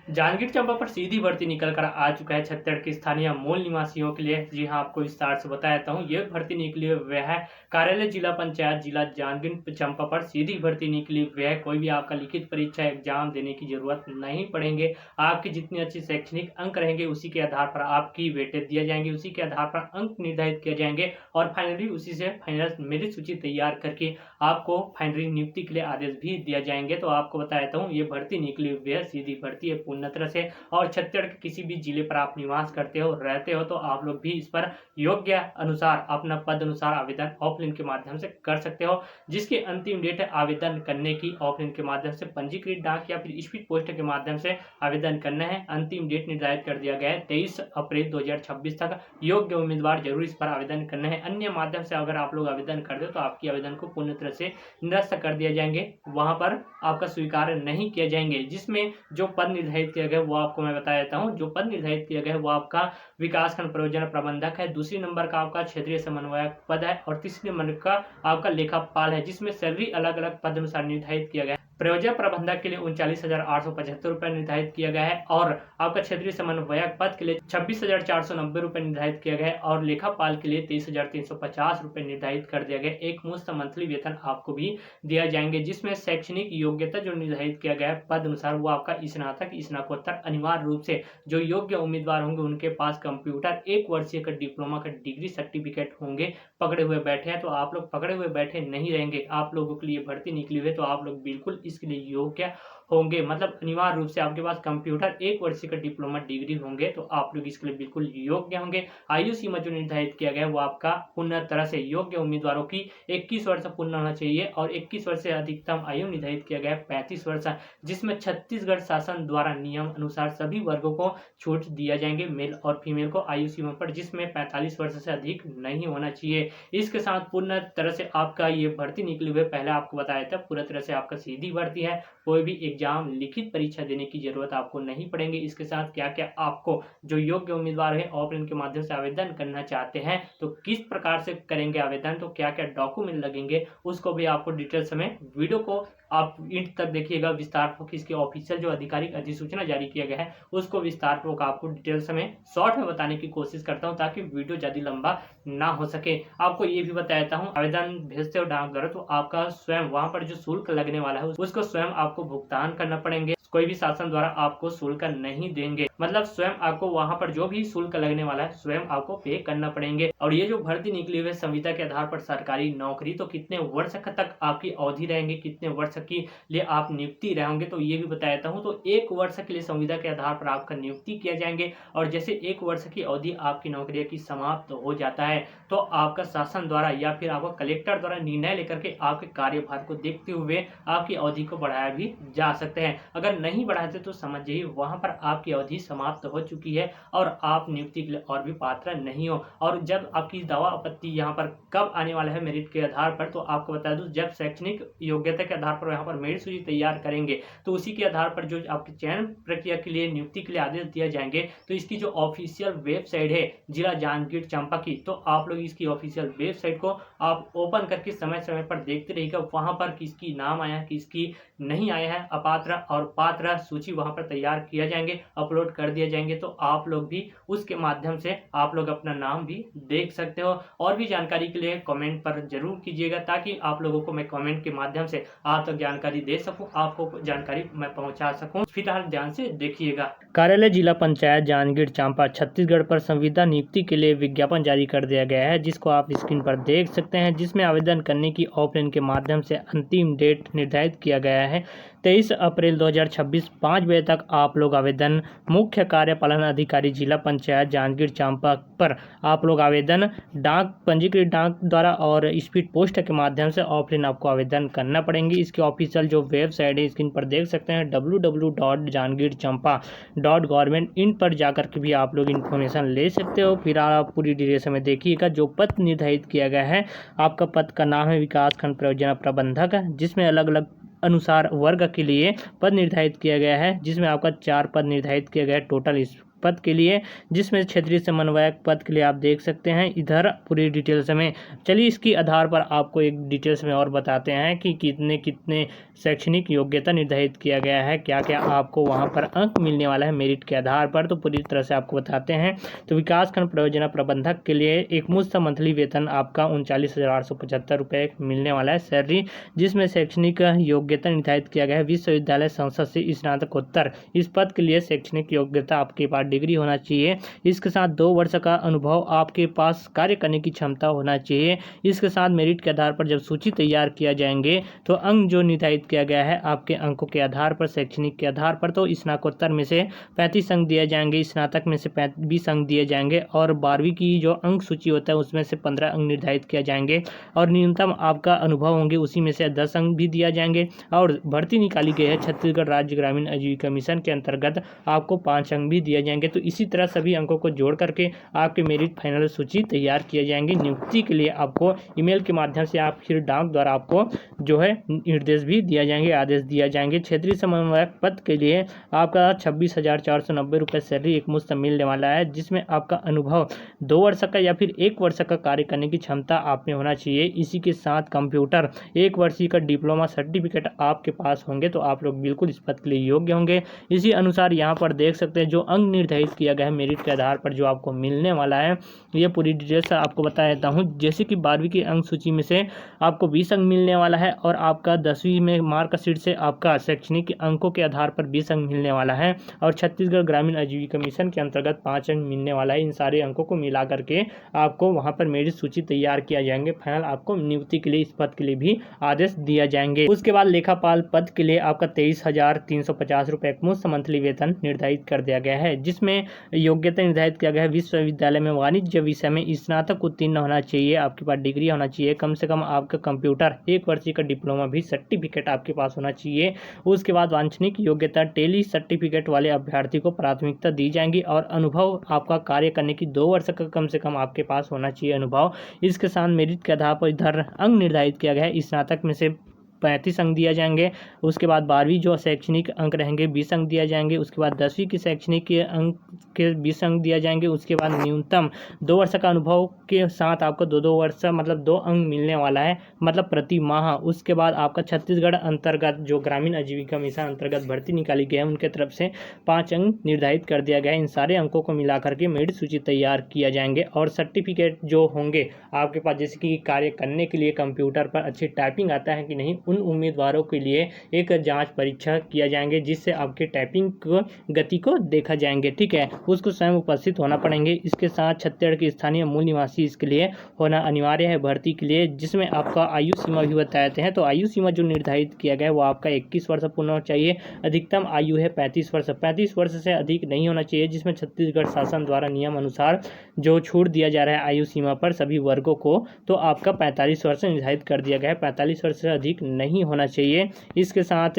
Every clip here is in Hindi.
जांजगीर चांपा पर सीधी भर्ती निकल कर आ चुका है छत्तीसगढ़ के स्थानीय मूल निवासियों के लिए। जी हां, आपको विस्तार से बता देता हूं। ये भर्ती निकली हुई है कार्यालय जिला पंचायत जिला जांजगीर चांपा पर सीधी भर्ती निकली हुई है। कोई भी आपका लिखित परीक्षा एग्जाम देने की जरूरत नहीं पड़ेंगे। आपके जितने अच्छे शैक्षणिक अंक रहेंगे उसी के आधार पर आपकी वेटेज दिए जाएंगे, उसी के आधार पर अंक निर्धारित किए जाएंगे और फाइनली उसी से फाइनल मेरिट सूची तैयार करके आपको फाइनली नियुक्ति के लिए आदेश भी दिया जाएंगे। तो आपको बता देता हूँ, ये भर्ती निकली हुई है, सीधी भर्ती है पूर्ण तरह से। और छत्तीसगढ़ के किसी भी जिले पर आप निवास करते हो, रहते हो, तो आप लोग भी इस पर योग्य अनुसार अपना पद अनुसार आवेदन ऑफलाइन के माध्यम से कर सकते हो। जिसकी अंतिम डेट है आवेदन करने की ऑफलाइन के माध्यम से पंजीकृत डाक या फिर स्पीड पोस्ट के माध्यम से आवेदन करना है। अंतिम डेट निर्धारित कर दिया गया है 23 अप्रैल 2026 तक। योग्य उम्मीदवार जरूर इस पर आवेदन करना है। अन्य माध्यम से अगर आप लोग आवेदन कर दो तो आपकी आवेदन को पूर्ण तरह से निरस्त कर दिया जाएंगे, वहां पर आपका स्वीकार नहीं किया जाएंगे। जिसमें जो पद निर्धारित किया गया वो आपको मैं बता देता हूं। जो पद निर्धारित किया गया है वो आपका विकासखंड परियोजना प्रबंधक है, दूसरी नंबर का आपका क्षेत्रीय समन्वयक पद है और तीसरे नंबर का आपका लेखापाल है। जिसमें सैलरी अलग अलग पद अनुसार निर्धारित किया गया है। प्रयोजन प्रबंधक के लिए 39,875 रुपए निर्धारित किया गया है और आपका क्षेत्रीय समन्वयक पद के लिए 26,490 रुपए निर्धारित किया गया है और लेखापाल के लिए 23,350 रुपए निर्धारित कर दिया गया। एक मुश्त मंथली वेतन आपको भी दिया जाएंगे। जिसमें शैक्षणिक योग्यता जो निर्धारित किया गया है पद अनुसार वो आपका स्नातक स्नातकोत्तर अनिवार्य रूप से जो योग्य उम्मीदवार होंगे उनके पास कंप्यूटर 1 वर्षीय का डिप्लोमा का डिग्री सर्टिफिकेट होंगे। पकड़े हुए बैठे हैं तो आप लोग पकड़े हुए बैठे नहीं रहेंगे। आप लोगों के लिए भर्ती निकली हुई है तो आप लोग बिल्कुल इसके लिए योग्य होंगे। मतलब अनिवार्य रूप से आपके पास कंप्यूटर 1 वर्ष का डिप्लोमा डिग्री होंगे तो आप लोग इसके लिए बिल्कुल योग्य होंगे। आयु सीमा जो निर्धारित किया गया है वो आपका पूर्ण तरह से योग्य उम्मीदवारों की 21 वर्ष पूर्ण होना चाहिए और 21 वर्ष से अधिकतम आयु निर्धारित किया गया है 35 वर्ष। जिसमें छत्तीसगढ़ शासन द्वारा नियम अनुसार सभी वर्गों को छूट दिया जाएंगे, मेल और फीमेल को आयु सीमा पर, जिसमें 45 वर्ष से अधिक नहीं होना चाहिए। इसके साथ पूर्ण तरह से आपका ये भर्ती निकली हुई है। पहले आपको बताया था पूरा तरह से आपका सीधी भर्ती है, कोई भी एग्जाम लिखित परीक्षा देने की जरूरत आपको नहीं पड़ेगी। इसके साथ क्या क्या आपको जो योग्य उम्मीदवार है ऑफलाइन के माध्यम से आवेदन करना चाहते हैं तो किस प्रकार से करेंगे आवेदन, तो क्या क्या डॉक्यूमेंट लगेंगे उसको भी आपको डिटेल्स में वीडियो को आप इंट तक देखिएगा विस्तार पूर्वक। इसके ऑफिशियल जो आधिकारिक अधिसूचना जारी किया गया है उसको विस्तार पूर्वक आपको डिटेल्स में शॉर्ट में बताने की कोशिश करता हूं ताकि वीडियो ज्यादा लंबा ना हो सके। आपको ये भी बता देता हूं, आवेदन भेजते हो डाक द्वारा तो आपका स्वयं वहां पर जो शुल्क लगने वाला है उसको स्वयं आपको भुगतान करना पड़ेंगे। कोई भी शासन द्वारा आपको शुल्क नहीं देंगे, मतलब स्वयं आपको वहां पर जो भी शुल्क लगने वाला है स्वयं आपको पे करना पड़ेंगे। और ये जो भर्ती निकली हुई है संविदा के आधार पर सरकारी नौकरी, तो कितने वर्ष तक आपकी अवधि रहेंगे, कितने वर्ष के लिए आप नियुक्ति रहेंगे तो ये भी बता देता हूँ। तो 1 वर्ष के लिए संविदा के आधार पर आपका नियुक्ति किया जाएंगे और जैसे 1 वर्ष की अवधि आपकी नौकरी की समाप्त हो जाता है तो आपका शासन द्वारा या फिर आपका कलेक्टर द्वारा निर्णय लेकर के आपके कार्यभार को देखते हुए आपकी अवधि को बढ़ाया भी जा सकते हैं। अगर नहीं बढ़ाते तो समझिए वहां पर आपकी अवधि समाप्त हो चुकी है और आप नियुक्ति के लिए और भी पात्र नहीं हो। और जब आपकी दावा आपत्ति यहाँ पर कब आने वाला है मेरिट के आधार पर, तो आपको बता दूं जब शैक्षणिक योग्यता के आधार पर यहाँ पर मेरिट सूची तैयार करेंगे तो उसी के आधार पर जो आपके चयन प्रक्रिया के लिए नियुक्ति के लिए आदेश दिया जाएंगे तो इसकी जो ऑफिशियल वेबसाइट है जिला जांजगीर चांपा की, तो आप लोग इसकी ऑफिशियल वेबसाइट को आप ओपन करके समय समय पर देखते रहिएगा। वहां पर किसकी नाम आया है किसकी नहीं आया है, अपात्र और पात्र सूची वहां पर तैयार किया जाएंगे, अपलोड कर दिए जाएंगे। तो आप लोग भी उसके माध्यम से आप लोग अपना नाम भी देख सकते हो। और भी जानकारी के लिए कमेंट पर जरूर कीजिएगा ताकि आप लोगों को मैं कमेंट के माध्यम से आप तक जानकारी दे सकूं, आपको जानकारी मैं पहुंचा सकूं। फिलहाल ध्यान से देखिएगा। कार्यालय जिला पंचायत जांजगीर चांपा छत्तीसगढ़ पर संविदा नियुक्ति के लिए विज्ञापन जारी कर दिया गया है जिसको आप स्क्रीन पर देख सकते हैं। जिसमें आवेदन करने की ऑफलाइन के माध्यम से अंतिम डेट निर्धारित किया गया है 23 अप्रैल 2026 5 बजे तक। आप लोग आवेदन मुख्य कार्यपालन अधिकारी जिला पंचायत जांजगीर चांपा पर आप लोग आवेदन डाक पंजीकृत डाक द्वारा और स्पीड पोस्ट के माध्यम से ऑफलाइन आपको आवेदन करना पड़ेंगे। इसकी ऑफिशियल जो वेबसाइट है स्क्रीन पर देख सकते हैं www.jangiirchampa.gov.in पर जाकर के भी आप लोग इन्फॉर्मेशन ले सकते हो। फिर आप पूरी डिटेल्स में देखिएगा। जो पद निर्धारित किया गया है आपका पद का नाम है विकासखंड परियोजना प्रबंधक, जिसमें अलग अलग अनुसार वर्ग के लिए पद निर्धारित किया गया है। जिसमें आपका 4 पद निर्धारित किया गया है टोटल। इस पद के लिए, जिसमें क्षेत्रीय समन्वयक पद के लिए आप देख सकते हैं इधर पूरी डिटेल्स में। चलिए इसके आधार पर आपको एक डिटेल्स में और बताते हैं कि कितने कितने शैक्षणिक योग्यता निर्धारित किया गया है, क्या क्या आपको वहां पर अंक मिलने वाला है मेरिट के आधार पर, तो पूरी तरह से आपको बताते हैं। तो विकासखंड परियोजना प्रबंधक के लिए एक मुश्त मंथली वेतन आपका 39,875 रुपये मिलने वाला है सैलरी, जिसमें शैक्षणिक योग्यता निर्धारित किया गया है विश्वविद्यालय संसद से स्नातकोत्तर। इस पद के लिए शैक्षणिक योग्यता आपके पास डिग्री होना चाहिए, इसके साथ 2 वर्ष का अनुभव आपके पास कार्य करने की क्षमता होना चाहिए। इसके साथ मेरिट के आधार पर जब सूची तैयार किया जाएंगे तो अंक जो निर्धारित किया गया है आपके अंकों के आधार पर, शैक्षणिक के आधार पर, तो स्नातकोत्तर में से 35 अंक दिए जाएंगे, स्नातक में से 20 अंक दिए जाएंगे और 12वीं की जो अंक सूची होता है उसमें से 15 अंक निर्धारित किया जाएंगे और न्यूनतम आपका अनुभव होंगे उसी में से 10 अंक भी दिया जाएंगे। और भर्ती निकाली गई है छत्तीसगढ़ राज्य ग्रामीण आजीविका मिशन के अंतर्गत, आपको 5 अंक भी दिए जाएंगे। तो इसी तरह सभी अंकों को जोड़ करके आपके मेरिट फाइनल सूची तैयार किए जाएंगे। नियुक्ति के लिए आपको ईमेल के माध्यम से आप फिर डाक द्वारा आपको जो है निर्देश भी दिया जाएंगे, आदेश दिया जाएंगे। क्षेत्रीय समन्वयक पद के लिए आपका 26,490 रुपये सैलरी एक मुश्त मिलने वाला है, जिसमें आपका अनुभव 2 वर्ष का या फिर 1 वर्ष का कार्य करने की क्षमता आप में होना चाहिए। इसी के साथ कंप्यूटर 1 वर्षीय का डिप्लोमा सर्टिफिकेट आपके पास होंगे तो आप लोग बिल्कुल इस पद के लिए योग्य होंगे। इसी अनुसार यहाँ पर देख सकते हैं जो अंक निर्धारित किया गया है मेरिट के आधार पर जो आपको मिलने वाला है, ये पूरी डिटेल्स आपको बता देता हूँ। जैसे कि 12वीं की अंक सूची में से आपको 20 अंक मिलने वाला है और आपका 10वीं में मार्कशीट से आपका शैक्षणिक अंकों के आधार पर 20 अंक मिलने वाला है और छत्तीसगढ़ ग्रामीण आजीविका मिशन के अंतर्गत 5 अंक मिलने वाला है। इन सारे अंकों को मिला करके आपको वहां पर मेरिट सूची तैयार किया जाएंगे। फाइनल आपको नियुक्ति के लिए इस पद के लिए भी आदेश दिया जाएंगे। उसके बाद लेखापाल पद के लिए आपका 23,350 रुपये मुश्त मंथली वेतन निर्धारित कर दिया गया है, जिसमें योग्यता निर्धारित किया गया है विश्वविद्यालय में वाणिज्य विषय में स्नातक उत्तीर्ण होना चाहिए, आपके पास डिग्री होना चाहिए, कम से कम आपका कंप्यूटर 1 वर्षीय का डिप्लोमा भी सर्टिफिकेट आपके पास होना चाहिए। उसके बाद वांछनीय योग्यता टेली सर्टिफिकेट वाले अभ्यर्थी को प्राथमिकता दी जाएंगी और अनुभव आपका कार्य करने की 2 वर्ष का कम से कम आपके पास होना चाहिए अनुभव। इसके साथ मेरिट के आधार पर इधर अंक निर्धारित किया गया है, स्नातक में से 35 अंक दिया जाएंगे। उसके बाद 12वीं जो शैक्षणिक अंक रहेंगे 20 अंक दिया जाएंगे। उसके बाद 10वीं की शैक्षणिक के अंक के 20 अंक दिया जाएंगे। उसके बाद न्यूनतम 2 वर्ष का अनुभव के साथ आपको 2 वर्ष मतलब 2 अंक मिलने वाला है, मतलब प्रति माह। उसके बाद आपका छत्तीसगढ़ अंतर्गत जो ग्रामीण आजीविका मिशन अंतर्गत भर्ती निकाली गई है उनके तरफ से 5 अंक निर्धारित कर दिया गया है। इन सारे अंकों को मिलाकर के मेरिट सूची तैयार किया जाएंगे और सर्टिफिकेट जो होंगे आपके पास, जैसे कि कार्य करने के लिए कंप्यूटर पर अच्छी टाइपिंग आता है कि नहीं, उन उम्मीदवारों के लिए एक जांच परीक्षा किया जाएंगे जिससे आपके टाइपिंग गति को देखा जाएंगे। ठीक है, उसको स्वयं उपस्थित होना पड़ेंगे। इसके साथ छत्तीसगढ़ के स्थानीय मूल निवासी इसके लिए होना अनिवार्य है भर्ती के लिए, जिसमें आपका आयु सीमा भी बताते हैं। तो आयु सीमा जो निर्धारित किया गया है वो आपका 21 वर्ष पूर्ण होना चाहिए। अधिकतम आयु है 35 वर्ष, 35 वर्ष से अधिक नहीं होना चाहिए, जिसमें छत्तीसगढ़ शासन द्वारा नियम अनुसार जो छूट दिया जा रहा है आयु सीमा पर सभी वर्गों को, तो आपका 45 वर्ष निर्धारित कर दिया गया है, 45 वर्ष से अधिक नहीं होना चाहिए। इसके साथ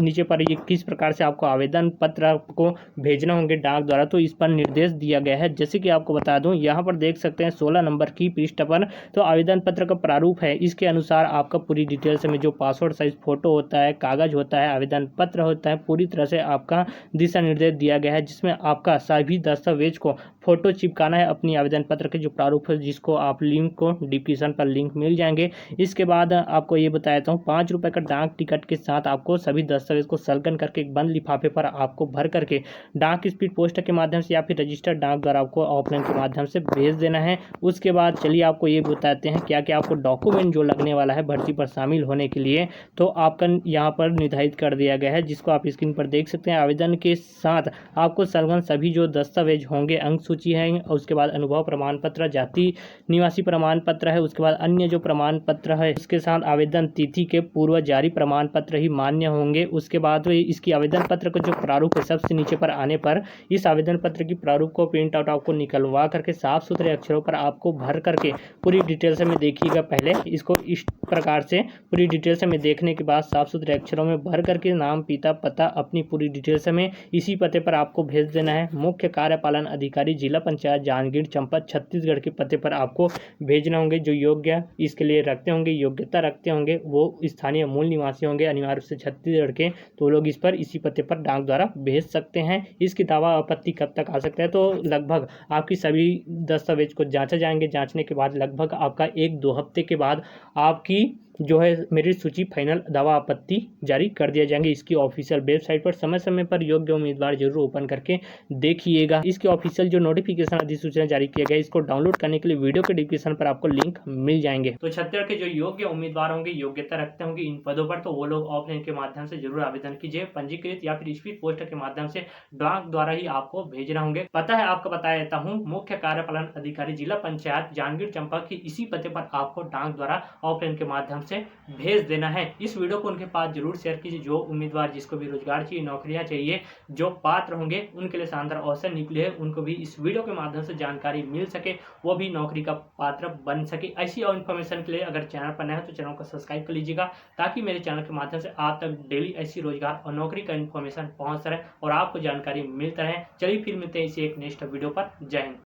नीचे पर ये किस प्रकार से आपको आवेदन पत्र को भेजना होंगे डाक द्वारा, तो इस पर निर्देश दिया गया है। जैसे कि आपको बता दूं, यहाँ पर देख सकते हैं 16 नंबर की पृष्ठ पर तो आवेदन पत्र का प्रारूप है। इसके अनुसार आपका पूरी डिटेल्स में जो पासपोर्ट साइज फोटो होता है, कागज होता है, आवेदन पत्र होता है, पूरी तरह से आपका दिशा निर्देश दिया गया है, जिसमें आपका सभी दस्तावेज को फोटो चिपकाना है अपनी आवेदन पत्र के जो प्रारूप है, जिसको आप लिंक को डिस्क्रिप्शन पर लिंक मिल जाएंगे। इसके बाद आपको ये बताता हूँ 5 रुपये का डाक टिकट के साथ आपको सभी दस्तावेज को संलग्न करके एक बंद लिफाफे पर आपको भर करके डाक स्पीड पोस्ट के माध्यम से या फिर रजिस्टर्ड डाक द्वारा आपको ऑफलाइन के माध्यम से भेज देना है। उसके बाद चलिए आपको ये बताते हैं क्या क्या आपको डॉक्यूमेंट जो लगने वाला है भर्ती पर शामिल होने के लिए, तो आपका यहाँ पर निर्धारित कर दिया गया है, जिसको आप स्क्रीन पर देख सकते हैं। आवेदन के साथ आपको संलग्न सभी जो दस्तावेज होंगे, अंक सूची है, और उसके बाद अनुभव प्रमाण पत्र, जाति निवासी प्रमाण पत्र है, उसके बाद अन्य जो प्रमाण पत्र है, उसके साथ आवेदन तिथि के पूर्व जारी प्रमाण पत्र ही मान्य होंगे। उसके बाद इसकी आवेदन पत्र का जो प्रारूप है सबसे नीचे पर आने पर इस आवेदन पत्र की प्रारूप को प्रिंट आउट आपको निकलवा करके साफ सुथरे अक्षरों पर आपको भर करके पूरी डिटेल्स में देखिएगा। पहले इसको इस प्रकार से पूरी डिटेल्स में देखने के बाद साफ सुथरे अक्षरों में भर करके नाम, पिता, पता, अपनी पूरी डिटेल्स में इसी पते पर आपको भेज देना है। मुख्य कार्यपालन अधिकारी जिला पंचायत जांजगीर चांपा छत्तीसगढ़ के पते पर आपको भेजना होंगे। जो योग्य इसके लिए रखते होंगे, योग्यता रखते होंगे, वो स्थानीय मूल निवासी होंगे अनिवार्य रूप से छत्तीसगढ़ के, तो लोग इस पर इसी पते पर डाक द्वारा भेज सकते हैं। इसकी दावा आपत्ति कब तक आ सकता है, तो लगभग आपकी सभी दस्तावेज को जांचा जाएंगे। जांचने के बाद लगभग आपका 1-2 हफ्ते के बाद आपकी जो है मेरिट सूची फाइनल दावा आपत्ति जारी कर दिया जाएंगे। इसकी ऑफिशियल वेबसाइट पर समय समय पर योग्य उम्मीदवार जरूर ओपन करके देखिएगा। इसके ऑफिशियल जो नोटिफिकेशन अधिसूचना जारी किया गया, इसको डाउनलोड करने के लिए वीडियो के डिस्क्रिप्शन पर आपको लिंक मिल जाएंगे। तो छत्तीसगढ़ के जो योग्य उम्मीदवार होंगे, योग्यता रखते होंगे इन पदों पर, तो वो लोग ऑफलाइन के माध्यम से जरूर आवेदन कीजिए। पंजीकृत या फिर स्पीड पोस्ट के माध्यम से डाक द्वारा ही आपको भेजना होंगे। पता है आपको बता देता हूँ, मुख्य कार्यपालन अधिकारी जिला पंचायत जांजगीर चांपा की इसी पते पर आपको डाक द्वारा ऑफलाइन के माध्यम से भेज देना है। इस वीडियो को उनके पास जरूर शेयर कीजिए। जो उम्मीदवार जिसको भी रोजगार चाहिए, नौकरियां चाहिए, जो पात्र होंगे उनके लिए शानदार अवसर निकले हैं, उनको भी इस वीडियो के माध्यम से जानकारी मिल सके, वो भी नौकरी का पात्र बन सके। ऐसी और इन्फॉर्मेशन के लिए अगर चैनल पर नए हो तो चैनल को सब्सक्राइब कर लीजिएगा, ताकि मेरे चैनल के माध्यम से आप तक डेली ऐसी रोजगार और नौकरी का इन्फॉर्मेशन पहुंच रहे और आपको जानकारी मिलता रहे। चलिए फिर मिलते हैं इसी एक नेक्स्ट वीडियो पर। जय हिंद।